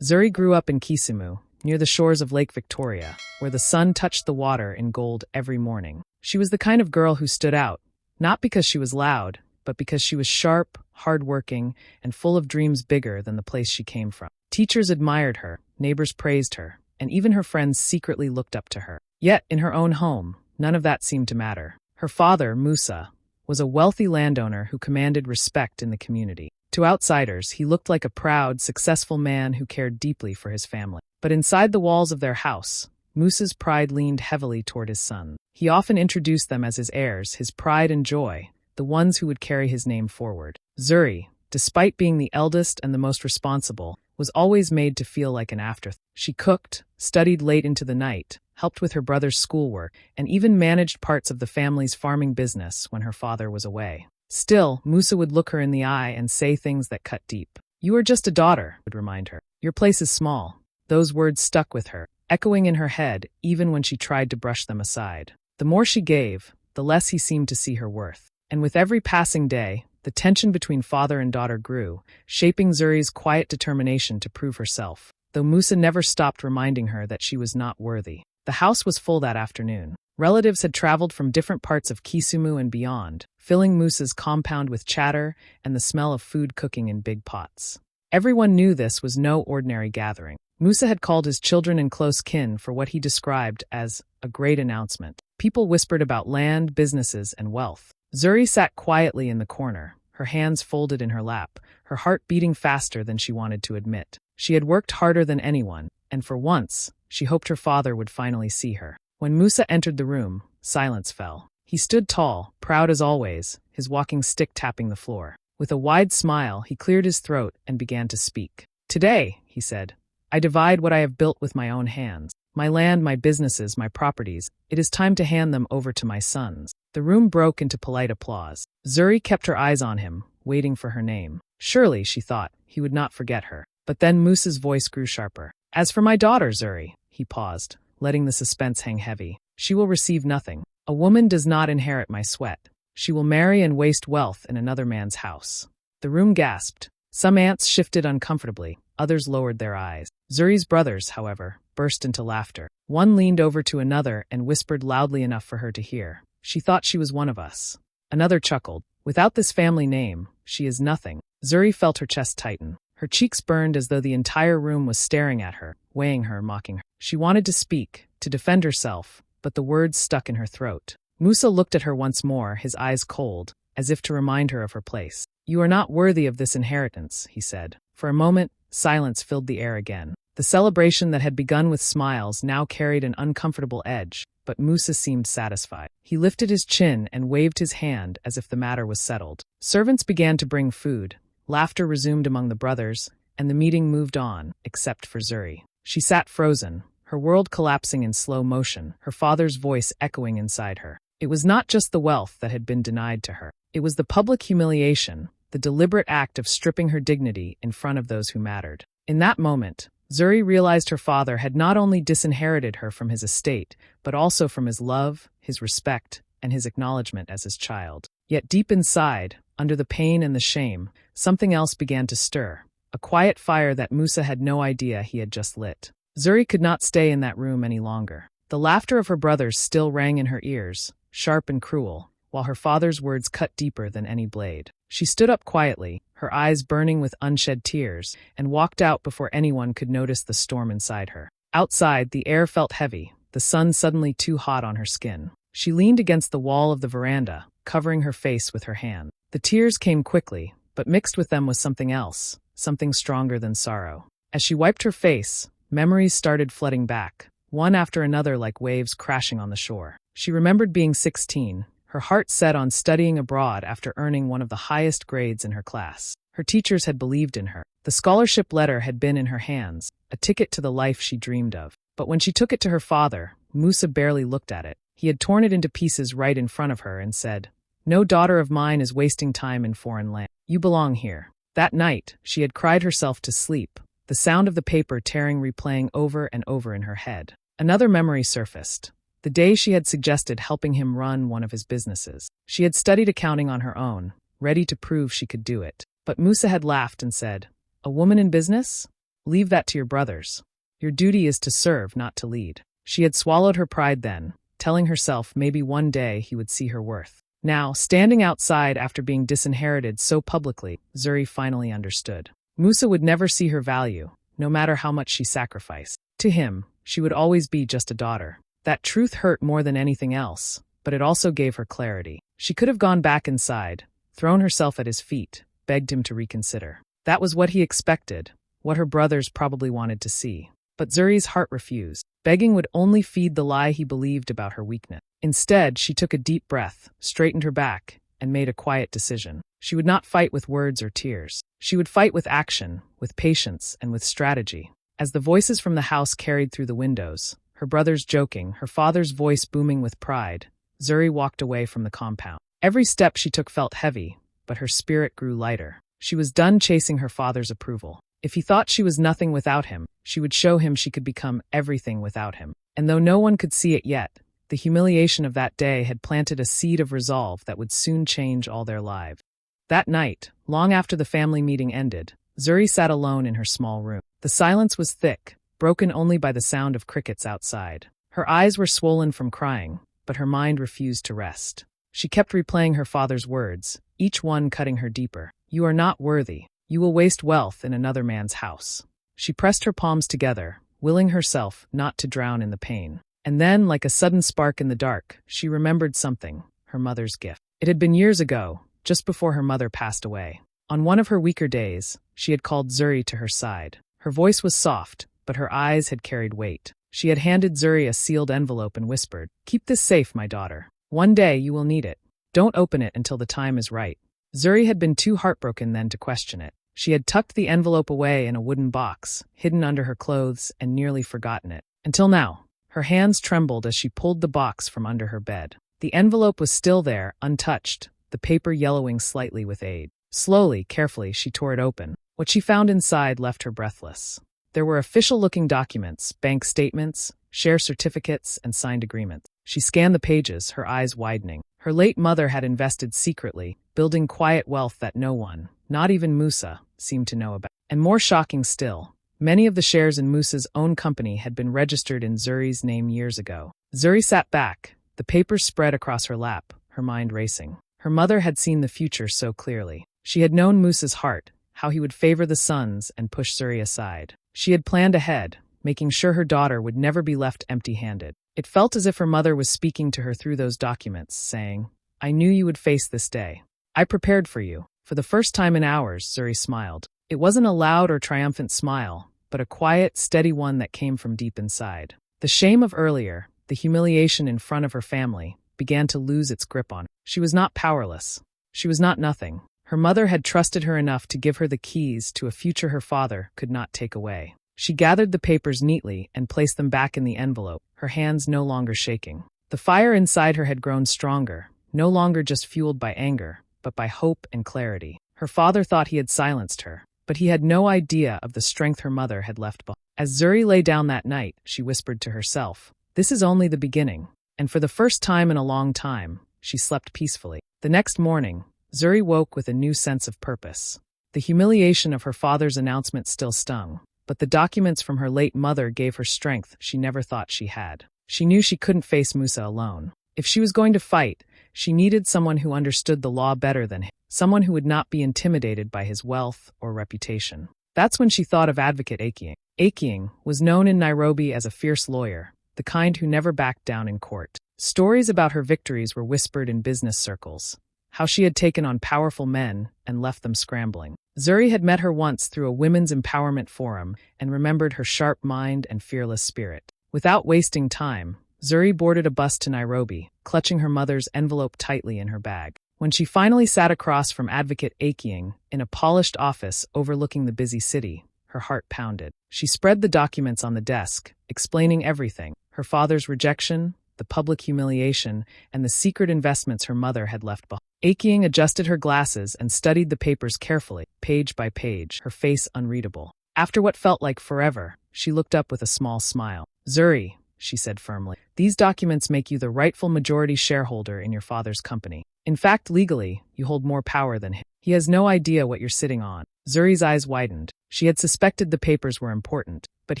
Zuri grew up in Kisumu, near the shores of Lake Victoria, where the sun touched the water in gold every morning. She was the kind of girl who stood out, not because she was loud, but because she was sharp, hardworking, and full of dreams bigger than the place she came from. Teachers admired her, neighbors praised her, and even her friends secretly looked up to her. Yet, in her own home, none of that seemed to matter. Her father, Musa, was a wealthy landowner who commanded respect in the community. To outsiders, he looked like a proud, successful man who cared deeply for his family. But inside the walls of their house, Musa's pride leaned heavily toward his son. He often introduced them as his heirs, his pride and joy, the ones who would carry his name forward. Zuri, despite being the eldest and the most responsible, was always made to feel like an afterthought. She cooked, studied late into the night, helped with her brother's schoolwork, and even managed parts of the family's farming business when her father was away. Still, Musa would look her in the eye and say things that cut deep. "You are just a daughter," would remind her. "Your place is small." Those words stuck with her, echoing in her head even when she tried to brush them aside. The more she gave, the less he seemed to see her worth. And with every passing day, the tension between father and daughter grew, shaping Zuri's quiet determination to prove herself, though Musa never stopped reminding her that she was not worthy. The house was full that afternoon. Relatives had traveled from different parts of Kisumu and beyond, filling Musa's compound with chatter and the smell of food cooking in big pots. Everyone knew this was no ordinary gathering. Musa had called his children and close kin for what he described as a great announcement. People whispered about land, businesses, and wealth. Zuri sat quietly in the corner, her hands folded in her lap, her heart beating faster than she wanted to admit. She had worked harder than anyone, and for once, she hoped her father would finally see her. When Musa entered the room, silence fell. He stood tall, proud as always, his walking stick tapping the floor. With a wide smile, he cleared his throat and began to speak. "Today," he said, "I divide what I have built with my own hands. My land, my businesses, my properties. It is time to hand them over to my sons." The room broke into polite applause. Zuri kept her eyes on him, waiting for her name. Surely, she thought, he would not forget her. But then Musa's voice grew sharper. "As for my daughter, Zuri," he paused, letting the suspense hang heavy. "She will receive nothing. A woman does not inherit my sweat. She will marry and waste wealth in another man's house." The room gasped. Some ants shifted uncomfortably, others lowered their eyes. Zuri's brothers, however, burst into laughter. One leaned over to another and whispered loudly enough for her to hear. "She thought she was one of us." Another chuckled. "Without this family name, she is nothing." Zuri felt her chest tighten. Her cheeks burned as though the entire room was staring at her, weighing her, mocking her. She wanted to speak, to defend herself, but the words stuck in her throat. Musa looked at her once more, his eyes cold, as if to remind her of her place. "You are not worthy of this inheritance," he said. For a moment, silence filled the air again. The celebration that had begun with smiles now carried an uncomfortable edge, but Musa seemed satisfied. He lifted his chin and waved his hand as if the matter was settled. Servants began to bring food, laughter resumed among the brothers, and the meeting moved on, except for Zuri. She sat frozen, her world collapsing in slow motion, her father's voice echoing inside her. It was not just the wealth that had been denied to her. It was the public humiliation, the deliberate act of stripping her dignity in front of those who mattered. In that moment, Zuri realized her father had not only disinherited her from his estate, but also from his love, his respect, and his acknowledgement as his child. Yet deep inside, under the pain and the shame, something else began to stir, a quiet fire that Musa had no idea he had just lit. Zuri could not stay in that room any longer. The laughter of her brothers still rang in her ears, sharp and cruel, while her father's words cut deeper than any blade. She stood up quietly, her eyes burning with unshed tears, and walked out before anyone could notice the storm inside her. Outside, the air felt heavy, the sun suddenly too hot on her skin. She leaned against the wall of the veranda, covering her face with her hand. The tears came quickly, but mixed with them was something else, something stronger than sorrow. As she wiped her face, memories started flooding back, one after another like waves crashing on the shore. She remembered being 16, her heart set on studying abroad after earning one of the highest grades in her class. Her teachers had believed in her. The scholarship letter had been in her hands, a ticket to the life she dreamed of. But when she took it to her father, Musa barely looked at it. He had torn it into pieces right in front of her and said, "No daughter of mine is wasting time in foreign land. You belong here." That night, she had cried herself to sleep, the sound of the paper tearing replaying over and over in her head. Another memory surfaced. The day she had suggested helping him run one of his businesses. She had studied accounting on her own, ready to prove she could do it. But Musa had laughed and said, "A woman in business? Leave that to your brothers. Your duty is to serve, not to lead. She had swallowed her pride then, telling herself maybe one day he would see her worth. Now, standing outside after being disinherited so publicly, Zuri finally understood. Musa would never see her value, no matter how much she sacrificed. To him, she would always be just a daughter. That truth hurt more than anything else, but it also gave her clarity. She could have gone back inside, thrown herself at his feet, begged him to reconsider. That was what he expected, what her brothers probably wanted to see. But Zuri's heart refused. Begging would only feed the lie he believed about her weakness. Instead, she took a deep breath, straightened her back, and made a quiet decision. She would not fight with words or tears. She would fight with action, with patience, and with strategy. As the voices from the house carried through the windows, her brothers joking, her father's voice booming with pride, Zuri walked away from the compound. Every step she took felt heavy, but her spirit grew lighter. She was done chasing her father's approval. If he thought she was nothing without him, she would show him she could become everything without him. And though no one could see it yet, the humiliation of that day had planted a seed of resolve that would soon change all their lives. That night, long after the family meeting ended, Zuri sat alone in her small room. The silence was thick, broken only by the sound of crickets outside. Her eyes were swollen from crying, but her mind refused to rest. She kept replaying her father's words, each one cutting her deeper. You are not worthy. You will waste wealth in another man's house. She pressed her palms together, willing herself not to drown in the pain. And then, like a sudden spark in the dark, she remembered something, her mother's gift. It had been years ago, just before her mother passed away. On one of her weaker days, she had called Zuri to her side. Her voice was soft, but her eyes had carried weight. She had handed Zuri a sealed envelope and whispered, "Keep this safe, my daughter. One day you will need it. Don't open it until the time is right." Zuri had been too heartbroken then to question it. She had tucked the envelope away in a wooden box, hidden under her clothes, and nearly forgotten it. Until now, her hands trembled as she pulled the box from under her bed. The envelope was still there, untouched, the paper yellowing slightly with age. Slowly, carefully, she tore it open. What she found inside left her breathless. There were official-looking documents, bank statements, share certificates, and signed agreements. She scanned the pages, her eyes widening. Her late mother had invested secretly, building quiet wealth that no one, not even Musa, seemed to know about. And more shocking still, many of the shares in Musa's own company had been registered in Zuri's name years ago. Zuri sat back, the papers spread across her lap, her mind racing. Her mother had seen the future so clearly. She had known Musa's heart, how he would favor the sons and push Zuri aside. She had planned ahead, making sure her daughter would never be left empty-handed. It felt as if her mother was speaking to her through those documents, saying, "I knew you would face this day. I prepared for you." For the first time in hours, Zuri smiled. It wasn't a loud or triumphant smile, but a quiet, steady one that came from deep inside. The shame of earlier, the humiliation in front of her family, began to lose its grip on her. She was not powerless. She was not nothing. Her mother had trusted her enough to give her the keys to a future her father could not take away. She gathered the papers neatly and placed them back in the envelope, her hands no longer shaking. The fire inside her had grown stronger, no longer just fueled by anger, but by hope and clarity. Her father thought he had silenced her, but he had no idea of the strength her mother had left behind. As Zuri lay down that night, she whispered to herself, "This is only the beginning." And for the first time in a long time, she slept peacefully. The next morning, Zuri woke with a new sense of purpose. The humiliation of her father's announcement still stung, but the documents from her late mother gave her strength she never thought she had. She knew she couldn't face Musa alone. If she was going to fight, she needed someone who understood the law better than him, someone who would not be intimidated by his wealth or reputation. That's when she thought of Advocate Akying. Akying was known in Nairobi as a fierce lawyer, the kind who never backed down in court. Stories about her victories were whispered in business circles, how she had taken on powerful men and left them scrambling. Zuri had met her once through a women's empowerment forum and remembered her sharp mind and fearless spirit. Without wasting time, Zuri boarded a bus to Nairobi, clutching her mother's envelope tightly in her bag. When she finally sat across from Advocate Akying in a polished office overlooking the busy city, her heart pounded. She spread the documents on the desk, explaining everything: her father's rejection, the public humiliation, and the secret investments her mother had left behind. Akying adjusted her glasses and studied the papers carefully, page by page, her face unreadable. After what felt like forever, she looked up with a small smile. "Zuri," she said firmly, "these documents make you the rightful majority shareholder in your father's company. In fact, legally, you hold more power than him. He has no idea what you're sitting on." Zuri's eyes widened. She had suspected the papers were important, but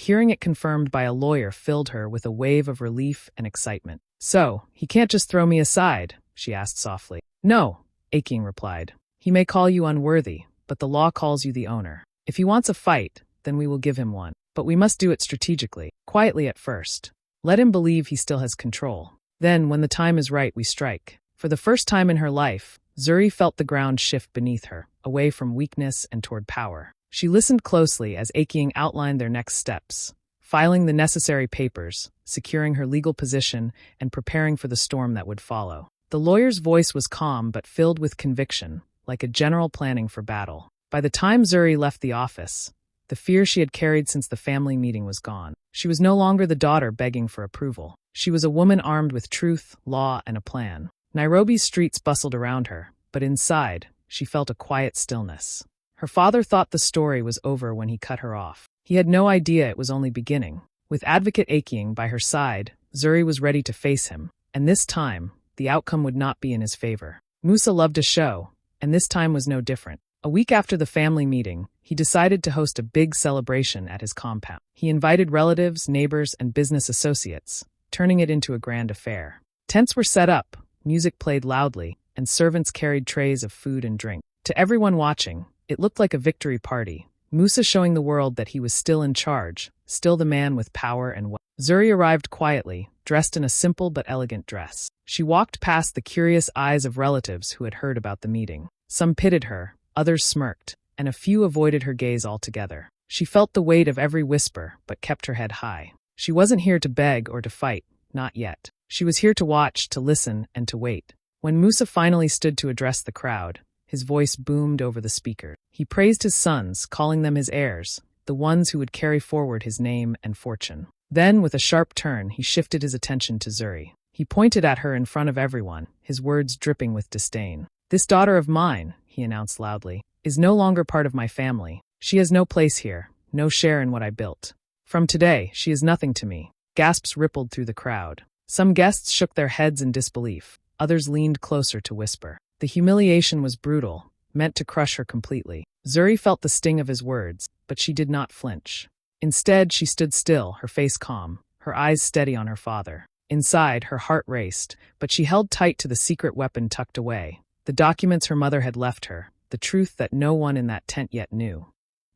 hearing it confirmed by a lawyer filled her with a wave of relief and excitement. "So, he can't just throw me aside?" she asked softly. "No," Aking replied. "He may call you unworthy, but the law calls you the owner. If he wants a fight, then we will give him one. But we must do it strategically, quietly at first. Let him believe he still has control. Then, when the time is right, we strike." For the first time in her life, Zuri felt the ground shift beneath her, away from weakness and toward power. She listened closely as Aking outlined their next steps, filing the necessary papers, securing her legal position, and preparing for the storm that would follow. The lawyer's voice was calm but filled with conviction, like a general planning for battle. By the time Zuri left the office, the fear she had carried since the family meeting was gone. She was no longer the daughter begging for approval. She was a woman armed with truth, law, and a plan. Nairobi's streets bustled around her, but inside, she felt a quiet stillness. Her father thought the story was over when he cut her off. He had no idea it was only beginning. With Advocate Aking by her side, Zuri was ready to face him, and this time, the outcome would not be in his favor. Musa loved a show, and this time was no different. A week after the family meeting, he decided to host a big celebration at his compound. He invited relatives, neighbors, and business associates, turning it into a grand affair. Tents were set up, music played loudly, and servants carried trays of food and drink. To everyone watching, it looked like a victory party, Musa showing the world that he was still in charge, still the man with power and wealth. Zuri arrived quietly, dressed in a simple but elegant dress. She walked past the curious eyes of relatives who had heard about the meeting. Some pitied her, others smirked, and a few avoided her gaze altogether. She felt the weight of every whisper, but kept her head high. She wasn't here to beg or to fight, not yet. She was here to watch, to listen, and to wait. When Musa finally stood to address the crowd, his voice boomed over the speaker. He praised his sons, calling them his heirs, the ones who would carry forward his name and fortune. Then, with a sharp turn, he shifted his attention to Zuri. He pointed at her in front of everyone, his words dripping with disdain. "This daughter of mine," he announced loudly, "is no longer part of my family. She has no place here, no share in what I built. From today, she is nothing to me." Gasps rippled through the crowd. Some guests shook their heads in disbelief. Others leaned closer to whisper. The humiliation was brutal, meant to crush her completely. Zuri felt the sting of his words, but she did not flinch. Instead, she stood still, her face calm, her eyes steady on her father. Inside, her heart raced, but she held tight to the secret weapon tucked away, the documents her mother had left her, the truth that no one in that tent yet knew.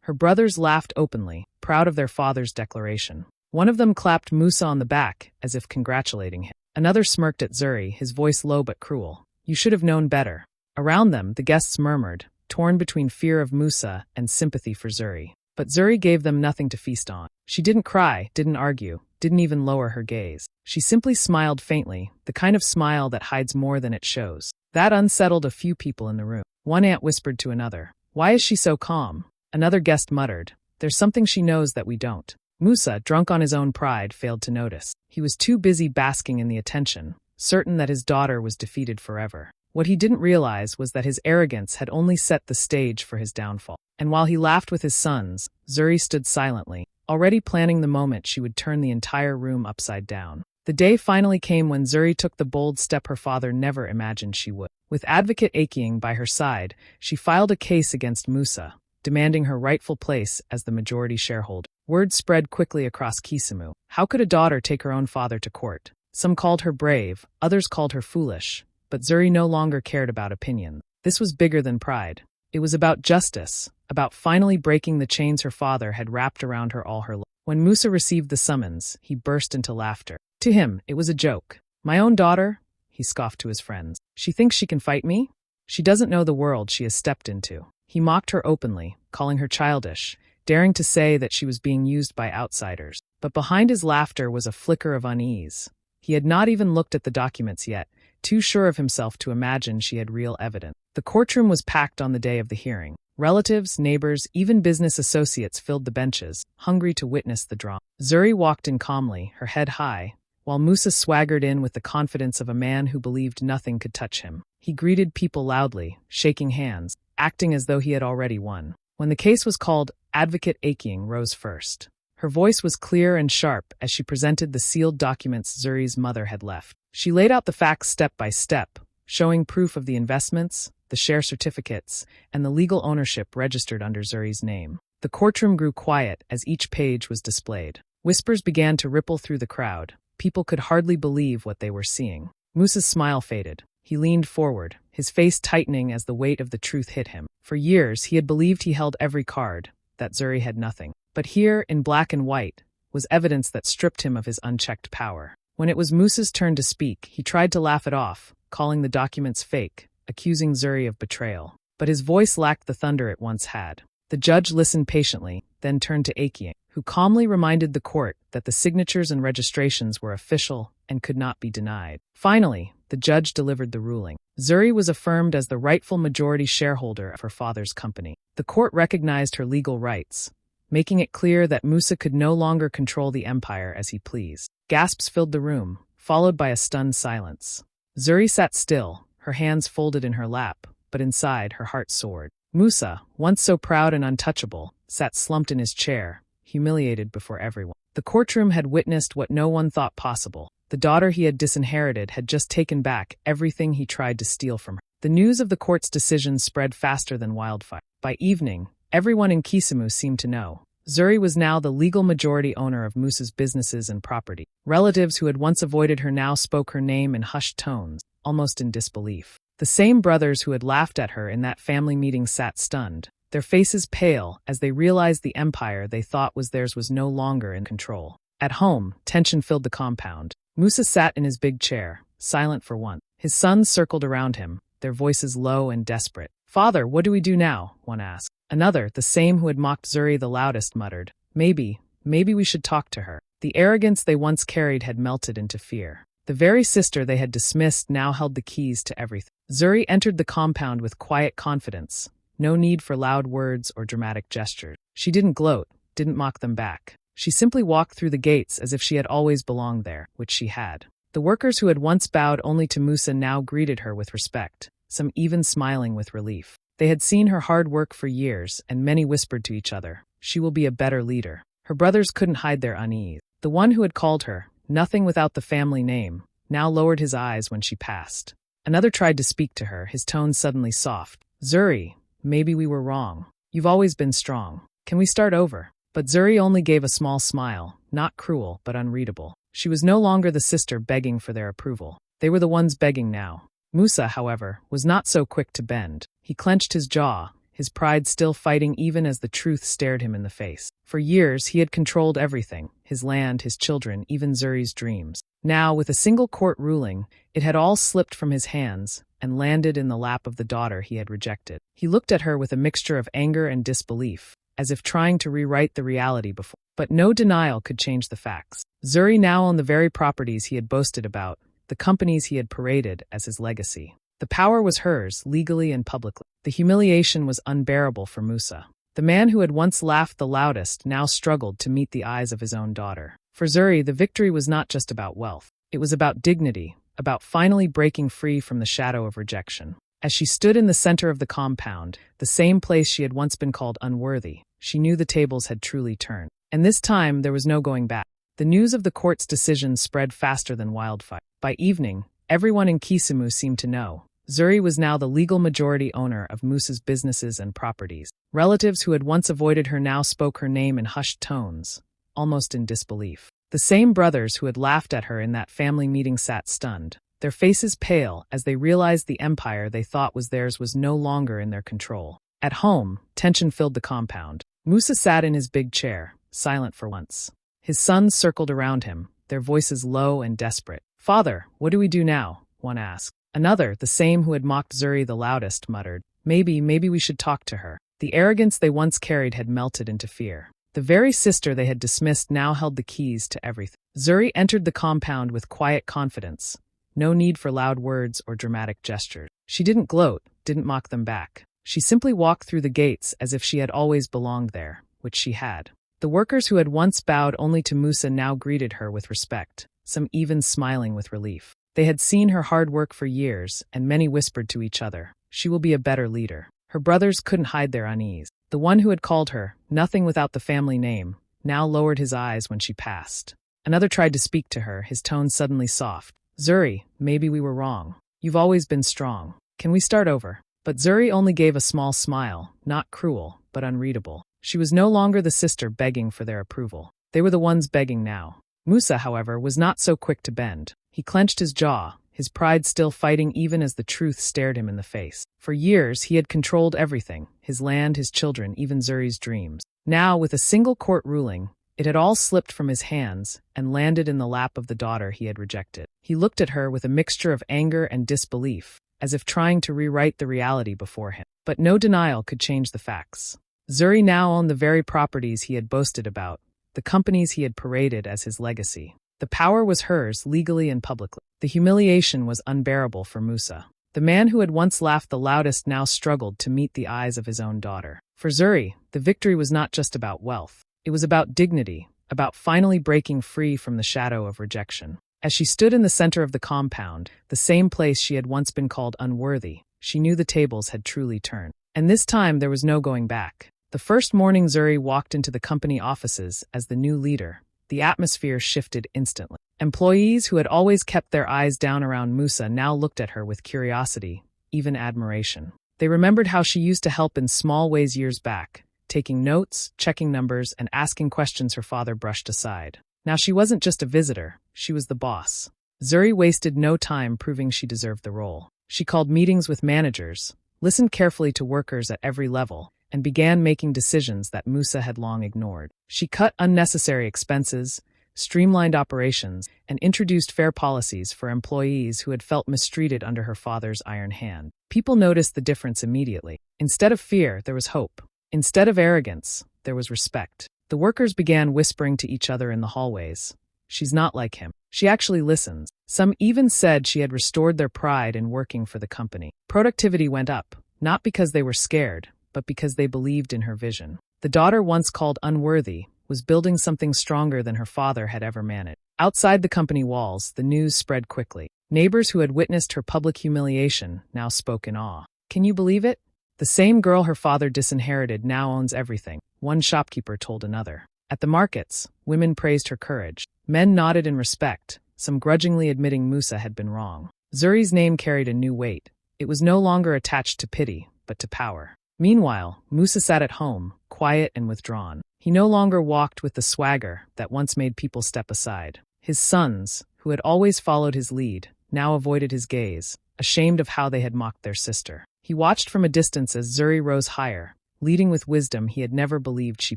Her brothers laughed openly, proud of their father's declaration. One of them clapped Musa on the back, as if congratulating him. Another smirked at Zuri, his voice low but cruel. "You should have known better." Around them, the guests murmured, torn between fear of Musa and sympathy for Zuri. But Zuri gave them nothing to feast on. She didn't cry, didn't argue, didn't even lower her gaze. She simply smiled faintly, the kind of smile that hides more than it shows. That unsettled a few people in the room. One aunt whispered to another, "Why is she so calm?" Another guest muttered, "There's something she knows that we don't." Musa, drunk on his own pride, failed to notice. He was too busy basking in the attention, certain that his daughter was defeated forever. What he didn't realize was that his arrogance had only set the stage for his downfall. And while he laughed with his sons, Zuri stood silently, already planning the moment she would turn the entire room upside down. The day finally came when Zuri took the bold step her father never imagined she would. With Advocate Aking by her side, she filed a case against Musa, demanding her rightful place as the majority shareholder. Word spread quickly across Kisumu. How could a daughter take her own father to court? Some called her brave, others called her foolish, but Zuri no longer cared about opinion. This was bigger than pride. It was about justice, about finally breaking the chains her father had wrapped around her all her life. When Musa received the summons, he burst into laughter. To him, it was a joke. "My own daughter?" he scoffed to his friends. "She thinks she can fight me? She doesn't know the world she has stepped into." He mocked her openly, calling her childish, daring to say that she was being used by outsiders. But behind his laughter was a flicker of unease. He had not even looked at the documents yet, too sure of himself to imagine she had real evidence. The courtroom was packed on the day of the hearing. Relatives, neighbors, even business associates filled the benches, hungry to witness the drama. Zuri walked in calmly, her head high, while Musa swaggered in with the confidence of a man who believed nothing could touch him. He greeted people loudly, shaking hands, acting as though he had already won. When the case was called, Advocate Aking rose first. Her voice was clear and sharp as she presented the sealed documents Zuri's mother had left. She laid out the facts step by step, showing proof of the investments, the share certificates, and the legal ownership registered under Zuri's name. The courtroom grew quiet as each page was displayed. Whispers began to ripple through the crowd. People could hardly believe what they were seeing. Musa's smile faded. He leaned forward, his face tightening as the weight of the truth hit him. For years, he had believed he held every card, that Zuri had nothing. But here, in black and white, was evidence that stripped him of his unchecked power. When it was Musa's turn to speak, he tried to laugh it off, calling the documents fake, accusing Zuri of betrayal. But his voice lacked the thunder it once had. The judge listened patiently, then turned to Aiki, who calmly reminded the court that the signatures and registrations were official and could not be denied. Finally, the judge delivered the ruling. Zuri was affirmed as the rightful majority shareholder of her father's company. The court recognized her legal rights, making it clear that Musa could no longer control the empire as he pleased. Gasps filled the room, followed by a stunned silence. Zuri sat still, her hands folded in her lap, but inside her heart soared. Musa, once so proud and untouchable, sat slumped in his chair, humiliated before everyone. The courtroom had witnessed what no one thought possible. The daughter he had disinherited had just taken back everything he tried to steal from her. The news of the court's decision spread faster than wildfire. By evening, everyone in Kisumu seemed to know. Zuri was now the legal majority owner of Musa's businesses and property. Relatives who had once avoided her now spoke her name in hushed tones, almost in disbelief. The same brothers who had laughed at her in that family meeting sat stunned, their faces pale as they realized the empire they thought was theirs was no longer in control. At home, tension filled the compound. Musa sat in his big chair, silent for once. His sons circled around him, their voices low and desperate. "Father, what do we do now?" one asked. Another, the same who had mocked Zuri the loudest, muttered, Maybe we should talk to her." The arrogance they once carried had melted into fear. The very sister they had dismissed now held the keys to everything. Zuri entered the compound with quiet confidence. No need for loud words or dramatic gestures. She didn't gloat, didn't mock them back. She simply walked through the gates as if she had always belonged there, which she had. The workers who had once bowed only to Musa now greeted her with respect, some even smiling with relief. They had seen her hard work for years, and many whispered to each other, "She will be a better leader." Her brothers couldn't hide their unease. The one who had called her, nothing without the family name, now lowered his eyes when she passed. Another tried to speak to her, his tone suddenly soft. "Zuri, maybe we were wrong. You've always been strong. Can we start over?" But Zuri only gave a small smile, not cruel but unreadable. She was no longer the sister begging for their approval. They were the ones begging now. Musa, however, was not so quick to bend. He clenched his jaw, his pride still fighting even as the truth stared him in the face. For years, he had controlled everything, his land, his children, even Zuri's dreams. Now, with a single court ruling, it had all slipped from his hands and landed in the lap of the daughter he had rejected. He looked at her with a mixture of anger and disbelief, as if trying to rewrite the reality before. But no denial could change the facts. Zuri now owned the very properties he had boasted about, the companies he had paraded as his legacy. The power was hers, legally and publicly. The humiliation was unbearable for Musa. The man who had once laughed the loudest now struggled to meet the eyes of his own daughter. For Zuri, the victory was not just about wealth. It was about dignity, about finally breaking free from the shadow of rejection. As she stood in the center of the compound, the same place she had once been called unworthy, she knew the tables had truly turned. And this time, there was no going back. The news of the court's decision spread faster than wildfire. By evening, everyone in Kisumu seemed to know. Zuri was now the legal majority owner of Musa's businesses and properties. Relatives who had once avoided her now spoke her name in hushed tones, almost in disbelief. The same brothers who had laughed at her in that family meeting sat stunned, their faces pale as they realized the empire they thought was theirs was no longer in their control. At home, tension filled the compound. Musa sat in his big chair, silent for once. His sons circled around him, their voices low and desperate. "Father, what do we do now?" one asked. Another, the same who had mocked Zuri the loudest, muttered, Maybe we should talk to her." The arrogance they once carried had melted into fear. The very sister they had dismissed now held the keys to everything. Zuri entered the compound with quiet confidence. No need for loud words or dramatic gestures. She didn't gloat, didn't mock them back. She simply walked through the gates as if she had always belonged there, which she had. The workers who had once bowed only to Musa now greeted her with respect, some even smiling with relief. They had seen her hard work for years, and many whispered to each other, "She will be a better leader." Her brothers couldn't hide their unease. The one who had called her, nothing without the family name, now lowered his eyes when she passed. Another tried to speak to her, his tone suddenly soft. "Zuri, maybe we were wrong. You've always been strong. Can we start over?" But Zuri only gave a small smile, not cruel, but unreadable. She was no longer the sister begging for their approval. They were the ones begging now. Musa, however, was not so quick to bend. He clenched his jaw, his pride still fighting even as the truth stared him in the face. For years, he had controlled everything, his land, his children, even Zuri's dreams. Now, with a single court ruling, it had all slipped from his hands and landed in the lap of the daughter he had rejected. He looked at her with a mixture of anger and disbelief, as if trying to rewrite the reality before him. But no denial could change the facts. Zuri now owned the very properties he had boasted about, the companies he had paraded as his legacy. The power was hers, legally and publicly. The humiliation was unbearable for Musa. The man who had once laughed the loudest now struggled to meet the eyes of his own daughter. For Zuri, the victory was not just about wealth. It was about dignity, about finally breaking free from the shadow of rejection. As she stood in the center of the compound, the same place she had once been called unworthy, she knew the tables had truly turned. And this time there was no going back. The first morning Zuri walked into the company offices as the new leader, the atmosphere shifted instantly. Employees who had always kept their eyes down around Musa now looked at her with curiosity, even admiration. They remembered how she used to help in small ways years back, taking notes, checking numbers, and asking questions her father brushed aside. Now she wasn't just a visitor, she was the boss. Zuri wasted no time proving she deserved the role. She called meetings with managers, listened carefully to workers at every level, and began making decisions that Musa had long ignored. She cut unnecessary expenses, streamlined operations, and introduced fair policies for employees who had felt mistreated under her father's iron hand. People noticed the difference immediately. Instead of fear, there was hope. Instead of arrogance, there was respect. The workers began whispering to each other in the hallways. She's not like him. She actually listens. Some even said she had restored their pride in working for the company. Productivity went up, not because they were scared, but because they believed in her vision. The daughter once called unworthy was building something stronger than her father had ever managed. Outside the company walls, the news spread quickly. Neighbors who had witnessed her public humiliation now spoke in awe. Can you believe it? The same girl her father disinherited now owns everything, one shopkeeper told another. At the markets, women praised her courage. Men nodded in respect, some grudgingly admitting Musa had been wrong. Zuri's name carried a new weight. It was no longer attached to pity, but to power. Meanwhile, Musa sat at home, quiet and withdrawn. He no longer walked with the swagger that once made people step aside. His sons, who had always followed his lead, now avoided his gaze, ashamed of how they had mocked their sister. He watched from a distance as Zuri rose higher, leading with wisdom he had never believed she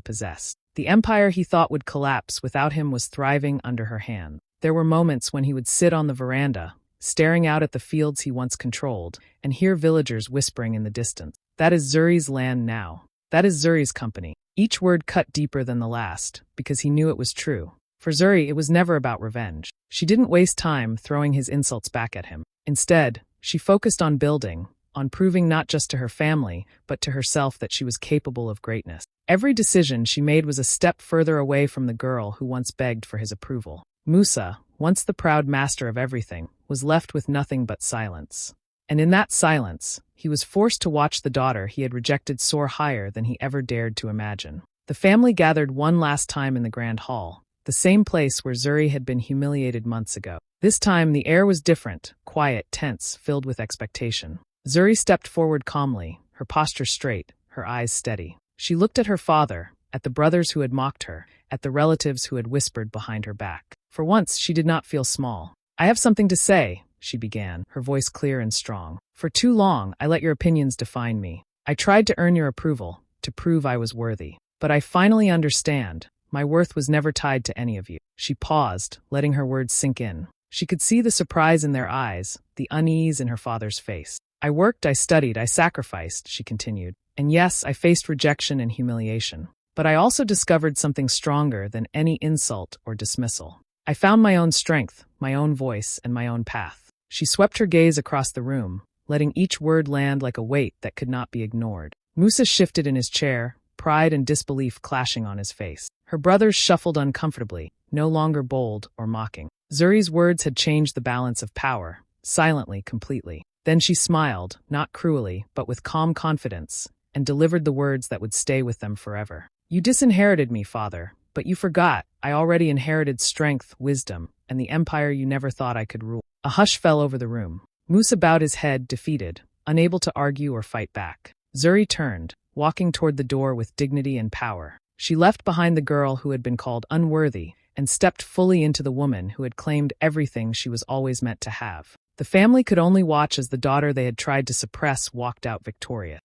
possessed. The empire he thought would collapse without him was thriving under her hand. There were moments when he would sit on the veranda, staring out at the fields he once controlled, and hear villagers whispering in the distance. That is Zuri's land now. That is Zuri's company. Each word cut deeper than the last, because he knew it was true. For Zuri, it was never about revenge. She didn't waste time throwing his insults back at him. Instead, she focused on building, on proving not just to her family, but to herself that she was capable of greatness. Every decision she made was a step further away from the girl who once begged for his approval. Musa, once the proud master of everything, was left with nothing but silence. And in that silence, he was forced to watch the daughter he had rejected soar higher than he ever dared to imagine. The family gathered one last time in the grand hall, the same place where Zuri had been humiliated months ago. This time the air was different, quiet, tense, filled with expectation. Zuri stepped forward calmly, her posture straight, her eyes steady. She looked at her father, at the brothers who had mocked her, at the relatives who had whispered behind her back. For once, she did not feel small. "I have something to say," she began, her voice clear and strong. "For too long, I let your opinions define me. I tried to earn your approval, to prove I was worthy. But I finally understand. My worth was never tied to any of you." She paused, letting her words sink in. She could see the surprise in their eyes, the unease in her father's face. "I worked, I studied, I sacrificed," she continued. "And yes, I faced rejection and humiliation. But I also discovered something stronger than any insult or dismissal. I found my own strength, my own voice, and my own path." She swept her gaze across the room, letting each word land like a weight that could not be ignored. Musa shifted in his chair, pride and disbelief clashing on his face. Her brothers shuffled uncomfortably, no longer bold or mocking. Zuri's words had changed the balance of power, silently, completely. Then she smiled, not cruelly, but with calm confidence, and delivered the words that would stay with them forever. "You disinherited me, father, but you forgot I already inherited strength, wisdom, and the empire you never thought I could rule." A hush fell over the room. Musa bowed his head, defeated, unable to argue or fight back. Zuri turned, walking toward the door with dignity and power. She left behind the girl who had been called unworthy and stepped fully into the woman who had claimed everything she was always meant to have. The family could only watch as the daughter they had tried to suppress walked out victorious.